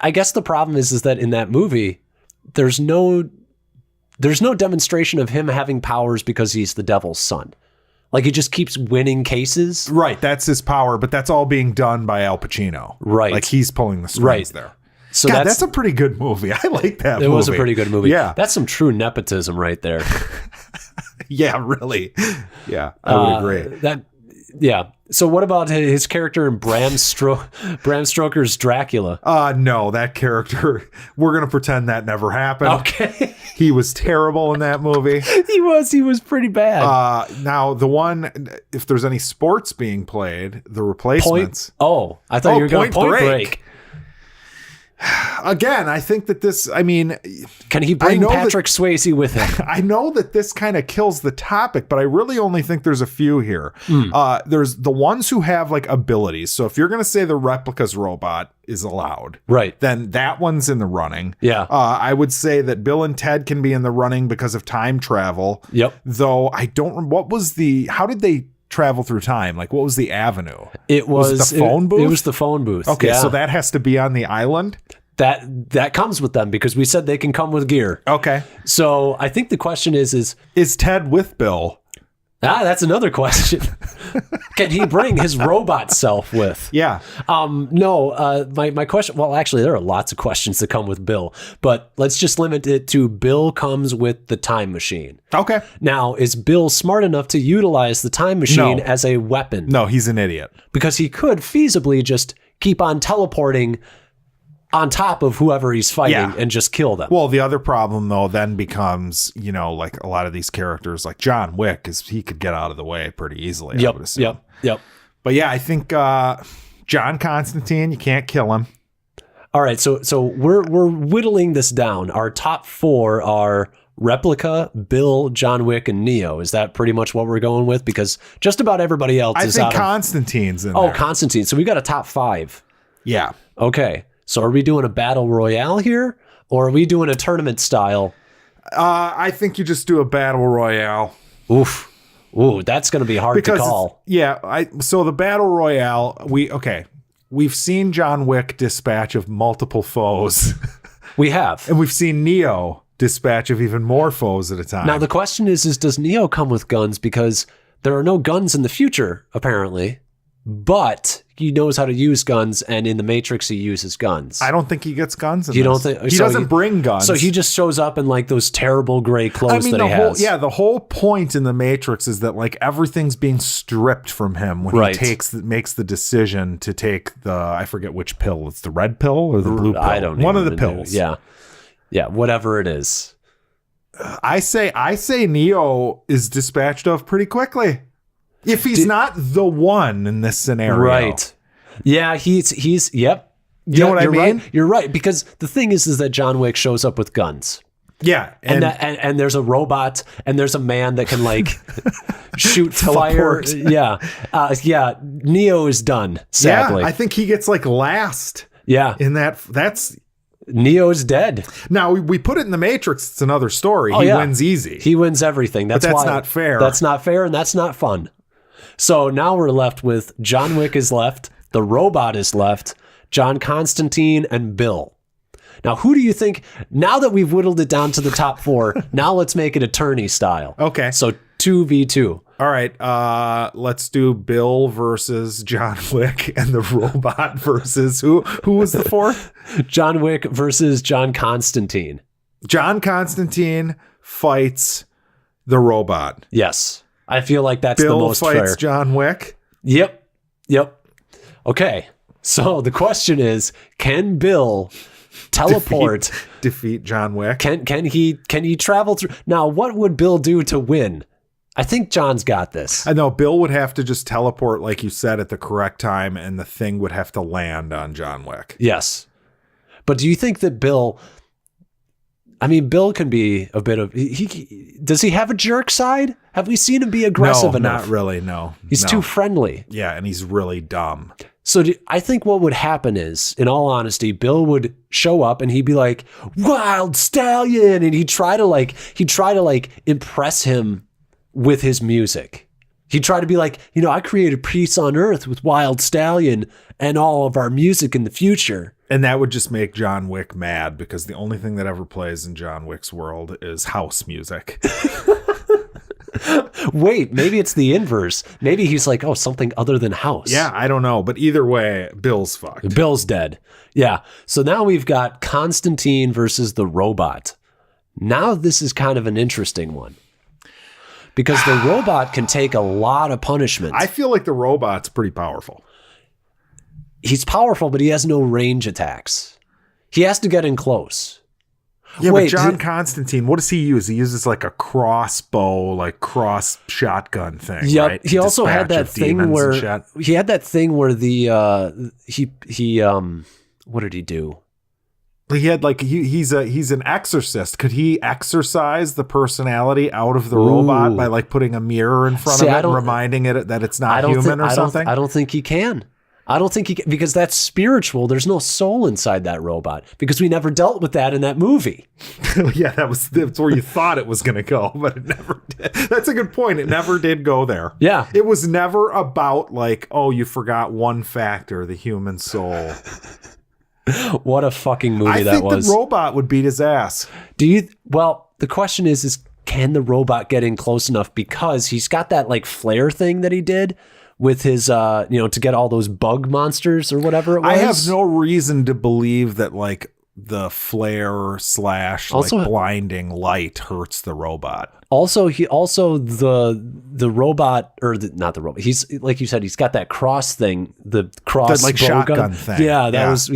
I guess the problem is that in that movie, there's no demonstration of him having powers because he's the devil's son. Like he just keeps winning cases. Right, that's his power, but that's all being done by Al Pacino. Right. Like he's pulling the strings there. So that's a pretty good movie. I like that movie. It was a pretty good movie. Yeah. That's some true nepotism right there. Yeah, really. Yeah, I would agree. Yeah. So what about his character in Bram Stoker's Dracula? No, that character, we're going to pretend that never happened. Okay. He was terrible in that movie. He was pretty bad. Now, the one, if there's any sports being played, The Replacements. I thought you were going Point Break. Again, I think that can he bring Patrick Swayze with him? I know that this kind of kills the topic, but I really only think there's a few here. There's the ones who have abilities. So if you're going to say the Replica's robot is allowed, right, then that one's in the running. Yeah. I would say that Bill and Ted can be in the running because of time travel. Yep. Though I don't, how did they travel through time? What was the avenue? It was the phone booth. It was the phone booth. Okay, so that has to be on the island. That comes with them because we said they can come with gear. Okay, so I think the question is Ted with Bill? That's another question. Can he bring his robot self with? Yeah. No. My question. Well, actually, there are lots of questions that come with Bill, but let's just limit it to Bill comes with the time machine. Okay. Now, is Bill smart enough to utilize the time machine as a weapon? No, he's an idiot. Because he could feasibly just keep on teleporting on top of whoever he's fighting and just kill them. Well, the other problem though then becomes, like a lot of these characters, like John Wick, he could get out of the way pretty easily. Yep. I would assume. Yep. But yeah, I think John Constantine, you can't kill him. All right, so we're whittling this down. Our top 4 are Replica, Bill, John Wick, and Neo. Is that pretty much what we're going with? Because just about everybody else is out. I think Constantine's in there. Oh, Constantine. So we got a top 5. Yeah. Okay. So are we doing a battle royale here, or are we doing a tournament style? I think you just do a battle royale. Oof. Ooh, that's going to be hard to call. Yeah. So the battle royale, we've seen John Wick dispatch of multiple foes. We have. And we've seen Neo dispatch of even more foes at a time. Now the question is does Neo come with guns? Because there are no guns in the future, apparently. But he knows how to use guns, and in the Matrix, he uses guns. I don't think he gets guns. You don't think he doesn't bring guns? So he just shows up in those terrible gray clothes that he has. Yeah, the whole point in the Matrix is that everything's being stripped from him when he makes the decision to take I forget which pill. It's the red pill or the blue pill. I don't know. One of the pills. Yeah, whatever it is. I say Neo is dispatched of pretty quickly. If he's not the one in this scenario. Right. Yeah, he's yep. You know what I mean? Right. You're right. Because the thing is that John Wick shows up with guns. Yeah. And there's a robot and there's a man that can like shoot fire. Yeah. Neo is done, sadly. Yeah, I think he gets like last. Yeah. In that's Neo's dead. Now we put it in the Matrix. It's another story. He wins easy. He wins everything. That's not fair. That's not fair. And that's not fun. So now we're left with John Wick is left. The robot is left. John Constantine and Bill. Now, who do you think, now that we've whittled it down to the top 4, now let's make it attorney style. Okay. So 2v2. All right. Let's do Bill versus John Wick and the robot versus who was the fourth? John Wick versus John Constantine. John Constantine fights the robot. Yes. I feel like that's Bill the most fair. Bill fights John Wick. Yep. Okay. So the question is, can Bill teleport defeat John Wick? Can he travel through? Now, what would Bill do to win? I think John's got this. I know Bill would have to just teleport, like you said, at the correct time, and the thing would have to land on John Wick. Yes. But do you think that Bill... I mean, Bill can be a bit of... Does he have a jerk side? Have we seen him be aggressive enough? Not really, no. He's too friendly. Yeah, and he's really dumb. So I think what would happen is, in all honesty, Bill would show up and he'd be like, "Wild Stallion," and he'd try to impress him with his music. He'd try to be like, I created peace on earth with Wild Stallion and all of our music in the future. And that would just make John Wick mad, because the only thing that ever plays in John Wick's world is house music. Wait, maybe it's the inverse. Maybe he's like, something other than house. Yeah, I don't know. But either way, Bill's fucked. Bill's dead. Yeah. So now we've got Constantine versus the robot. Now this is kind of an interesting one, because the robot can take a lot of punishment. I feel like the robot's pretty powerful. He's powerful, but he has no range attacks. He has to get in close. Yeah, but John Constantine, what does he use? He uses like a crossbow, like cross shotgun thing. Yeah, right? He also had that thing where what did he do? He had like he's an exorcist. Could he exorcise the personality out of the robot by like putting a mirror in front of it and reminding it that it's not human or something? I don't think he can. I don't think he can, because that's spiritual. There's no soul inside that robot, because we never dealt with that in that movie. Yeah, that's where you thought it was going to go, but it never did. That's a good point. It never did go there. Yeah. It was never about like, you forgot one factor, the human soul. What a fucking movie that was. I think the robot would beat his ass. Well, the question is can the robot get in close enough? Because he's got that like flare thing that he did with his, to get all those bug monsters or whatever it was. I have no reason to believe that like the flare / like blinding light hurts the robot. Also, the robot, or not the robot. He's, like you said, he's got that cross thing, the cross like shotgun thing. Yeah, that was.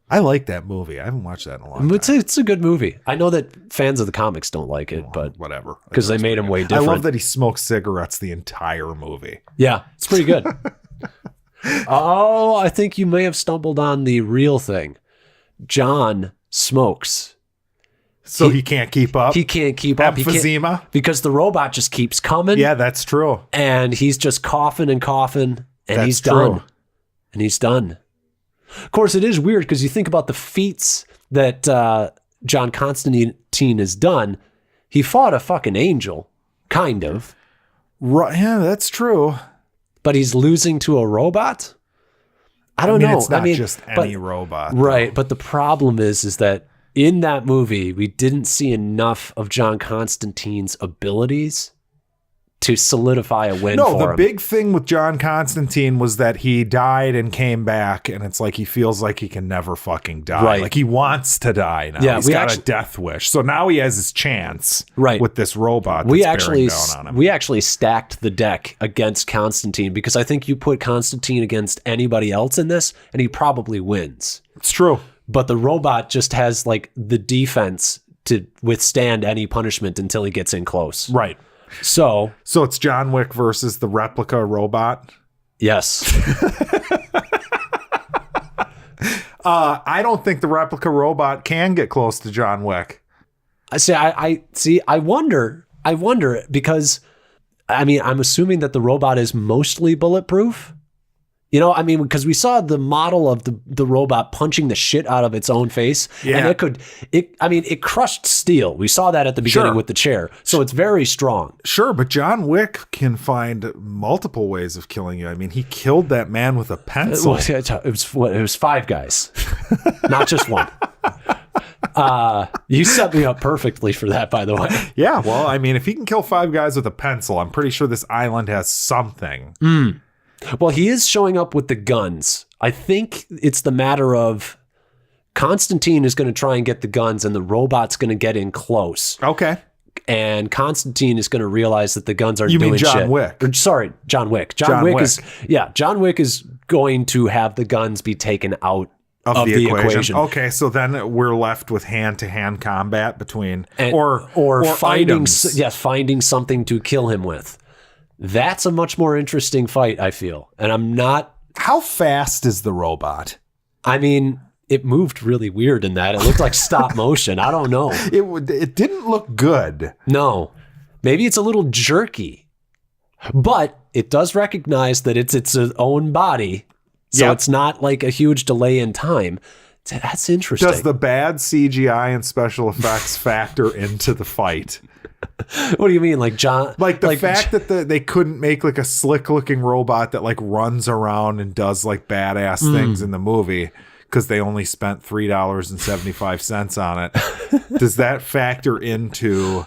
I like that movie. I haven't watched that in a long time. It's a good movie. I know that fans of the comics don't like it, but whatever, because they made him way different. I love that he smokes cigarettes the entire movie. Yeah, it's pretty good. I think you may have stumbled on the real thing. John smokes. So he can't keep up? He can't keep up. Emphysema? Because the robot just keeps coming. Yeah, that's true. And he's just coughing and coughing, and he's done. And he's done. Of course, it is weird because you think about the feats that John Constantine has done. He fought a fucking angel, kind of. Right, yeah, that's true. But he's losing to a robot? I don't know. It's not just any robot. Right, though. But the problem is that in that movie, we didn't see enough of John Constantine's abilities to solidify a win for him. No, the big thing with John Constantine was that he died and came back, and it's like he feels like he can never fucking die. Right. Like he wants to die now. Yeah, he's got a death wish. So now he has his chance with this robot that's bearing down on him. We actually stacked the deck against Constantine, because I think you put Constantine against anybody else in this, and he probably wins. It's true. But the robot just has like the defense to withstand any punishment until he gets in close. Right. So it's John Wick versus the replica robot? Yes. I don't think the replica robot can get close to John Wick. I wonder because, I mean, I'm assuming that the robot is mostly bulletproof. You know, I mean, because we saw the model of the robot punching the shit out of its own face, and it crushed steel. We saw that at the beginning with the chair, so it's very strong. Sure, but John Wick can find multiple ways of killing you. I mean, he killed that man with a pencil. It was 5 guys, not just one. You set me up perfectly for that, by the way. Yeah, well, I mean, if he can kill 5 guys with a pencil, I'm pretty sure this island has something. Well, he is showing up with the guns. I think it's the matter of Constantine is going to try and get the guns and the robot's going to get in close. Okay. And Constantine is going to realize that the guns aren't doing shit. You mean John Wick? Sorry, John Wick. John Wick is going to have the guns be taken out of the equation. Okay, so then we're left with hand-to-hand combat between or finding something to kill him with. That's a much more interesting fight, I feel. And I'm not... How fast is the robot? I mean, it moved really weird in that. It looked like stop motion. I don't know. It didn't look good. No. Maybe it's a little jerky. But it does recognize that it's its own body. So It's not like a huge delay in time. That's interesting. Does the bad CGI and special effects factor into the fight? What do you mean, like John? Like the fact that they couldn't make like a slick looking robot that like runs around and does like badass things in the movie because they only spent $3.75 on it. Does that factor into,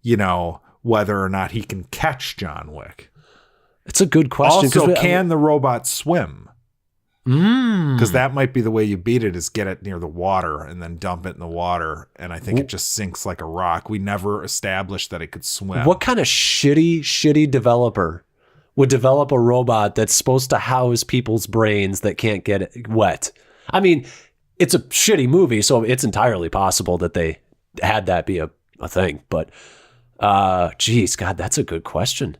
you know, whether or not he can catch John Wick? It's a good question. Also, can the robot swim? Because that might be the way you beat it, is get it near the water and then dump it in the water, and I think it just sinks like a rock. We never established that it could swim. What kind of shitty developer would develop a robot that's supposed to house people's brains that can't get it wet? I mean, it's a shitty movie, so it's entirely possible that they had that be a thing. But, geez, God, that's a good question.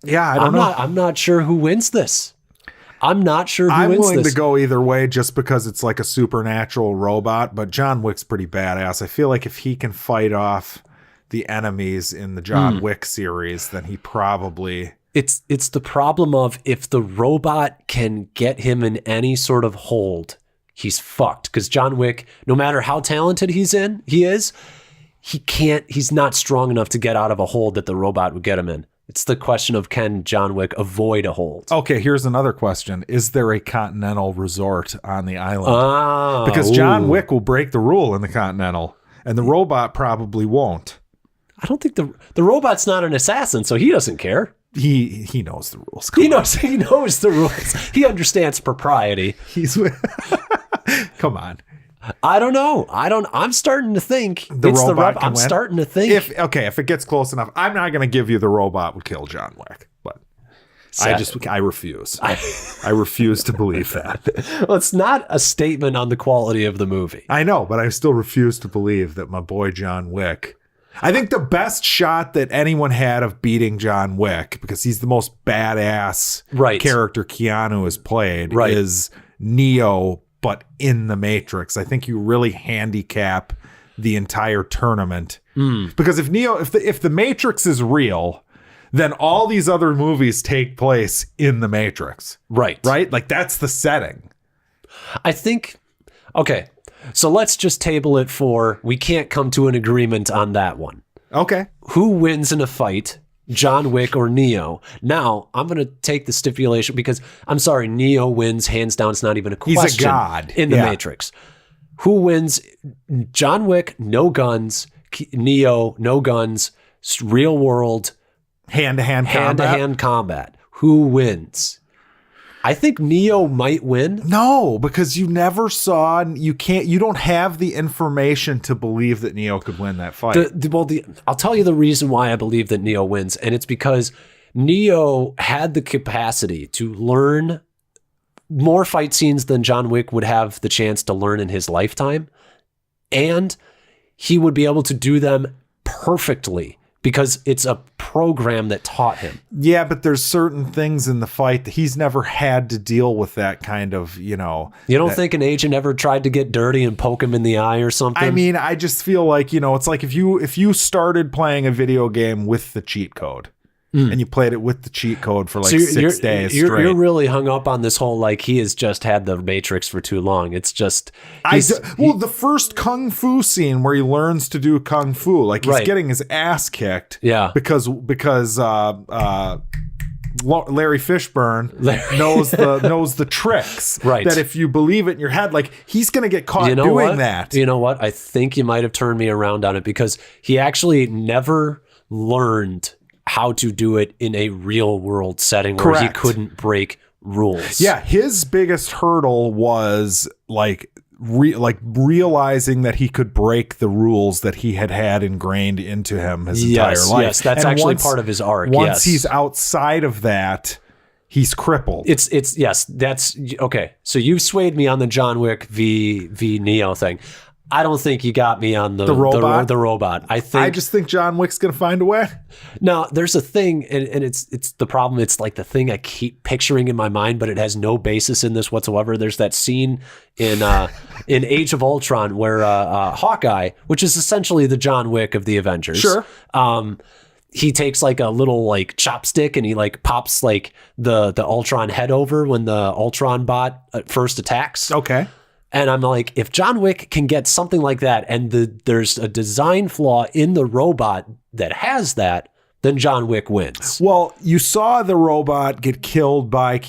Yeah, I don't know. I'm not sure who wins this. I'm not sure who wins this. I'm willing to go either way just because it's like a supernatural robot, but John Wick's pretty badass. I feel like if he can fight off the enemies in the John Wick series, then he probably... It's the problem of if the robot can get him in any sort of hold, he's fucked. Because John Wick, no matter how talented he's not strong enough to get out of a hold that the robot would get him in. It's the question of, can John Wick avoid a hold? Okay, here's another question. Is there a Continental resort on the island? Because John Wick will break the rule in the Continental, and the robot probably won't. I don't think the robot's not an assassin, so he doesn't care. He knows the rules. He knows the rules. He understands propriety. Come on. I don't know. I'm starting to think the robot can I'm win? starting to think. If it gets close enough, I'm not going to give you the robot would kill John Wick, but I refuse. I refuse to believe that. Well, it's not a statement on the quality of the movie. I know, but I still refuse to believe that my boy John Wick. I think the best shot that anyone had of beating John Wick, because he's the most badass character Keanu has played, is Neo, but in the Matrix. I think you really handicap the entire tournament. Because if the Matrix is real, then all these other movies take place in the Matrix. Right? Like, that's the setting. I think, okay, so let's just table it for, we can't come to an agreement on that one. Okay. Who wins in a fight, John Wick or Neo? Now, I'm going to take the stipulation because, I'm sorry, Neo wins hands down. It's not even a question. He's a god. In the Matrix. Who wins? John Wick, no guns. Neo, no guns. Real world. Hand-to-hand combat. Who wins? I think Neo might win. No, because you never saw, you don't have the information to believe that Neo could win that fight. I'll tell you the reason why I believe that Neo wins, and it's because Neo had the capacity to learn more fight scenes than John Wick would have the chance to learn in his lifetime, and he would be able to do them perfectly because it's a program that taught him. Yeah, but there's certain things in the fight that he's never had to deal with that kind of, you know. You don't think an agent ever tried to get dirty and poke him in the eye or something? I mean, I just feel like, you know, it's like if you started playing a video game with the cheat code. And you played it with the cheat code for like 6 days straight. You're really hung up on this whole, like, he has just had the Matrix for too long. It's just... the first Kung Fu scene where he learns to do Kung Fu, like he's getting his ass kicked. Yeah. Because Larry Fishburne knows the tricks. Right. That if you believe it in your head, like he's going to get caught doing that. You know what? I think you might have turned me around on it, because he actually never learned how to do it in a real world setting where he couldn't break rules. Yeah, his biggest hurdle was like realizing that he could break the rules that he had ingrained into him his entire life. Yes, that's actually part of his arc. Once he's outside of that, he's crippled. It's yes, that's okay. So you've swayed me on the John Wick v Neo thing. I don't think you got me on the robot. The robot. I just think John Wick's going to find a way. No, there's a thing, and it's the problem. It's like the thing I keep picturing in my mind, but it has no basis in this whatsoever. There's that scene in Age of Ultron where Hawkeye, which is essentially the John Wick of the Avengers. Sure. He takes like a little like chopstick and he like pops like the Ultron head over when the Ultron bot first attacks. Okay. And I'm like, if John Wick can get something like that, and there's a design flaw in the robot that has that, then John Wick wins. Well, you saw the robot get killed by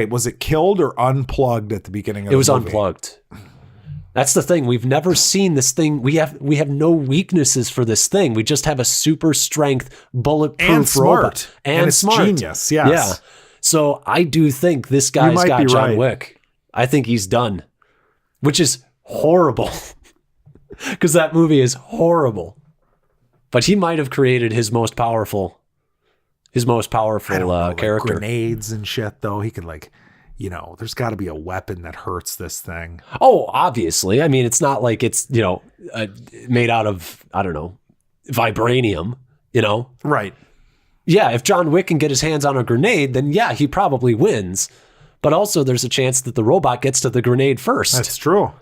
was it killed or unplugged at the beginning of the movie? It was unplugged. That's the thing. We've never seen this thing. We have no weaknesses for this thing. We just have a super strength, bulletproof robot. And it's smart. Genius, yes. Yeah. So I do think this guy's got John Wick. I think he's done. Which is horrible, because that movie is horrible. But he might have created his most powerful character. Grenades and shit, though. He could there's got to be a weapon that hurts this thing. Oh, obviously. I mean, it's not like it's made out of, I don't know, vibranium. Right. Yeah, if John Wick can get his hands on a grenade, then yeah, he probably wins. But also there's a chance that the robot gets to the grenade first. That's true.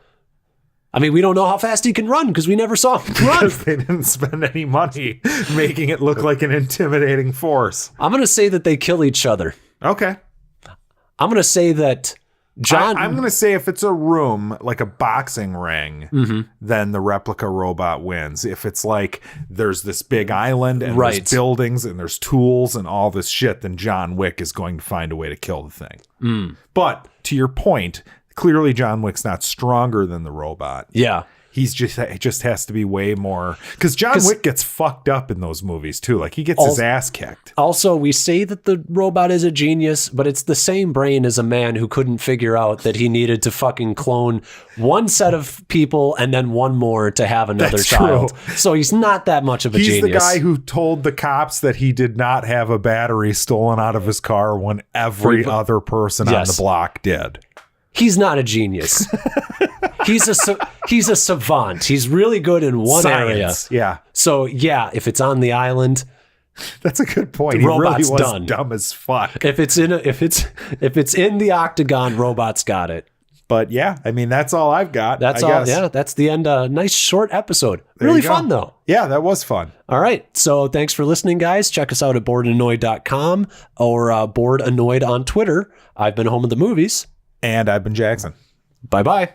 I mean, we don't know how fast he can run because we never saw him run. Because they didn't spend any money making it look like an intimidating force. I'm going to say that they kill each other. Okay. I'm going to say that I'm going to say if it's a room, like a boxing ring, then the replica robot wins. If it's like there's this big island and there's buildings and there's tools and all this shit, then John Wick is going to find a way to kill the thing. But to your point, clearly John Wick's not stronger than the robot. Yeah. He just has to be way more, because John Wick gets fucked up in those movies too. Like he gets his ass kicked. Also, we say that the robot is a genius, but it's the same brain as a man who couldn't figure out that he needed to fucking clone one set of people and then one more to have another child. True. So he's not that much of a genius. He's the guy who told the cops that he did not have a battery stolen out of his car when every other person on the block did. He's not a genius. He's a savant. He's really good in one area. Yeah. So yeah, if it's on the island, that's a good point. The robot's really was done. Dumb as fuck. If it's in the octagon, robot's got it. But yeah, I mean that's all I've got. That's all. Guess. Yeah, that's the end. Nice short episode. Really fun though. Yeah, that was fun. All right. So thanks for listening, guys. Check us out at boredannoyed.com or Bored Annoyed on Twitter. I've been Home of the Movies. And I've been Jackson. Bye-bye.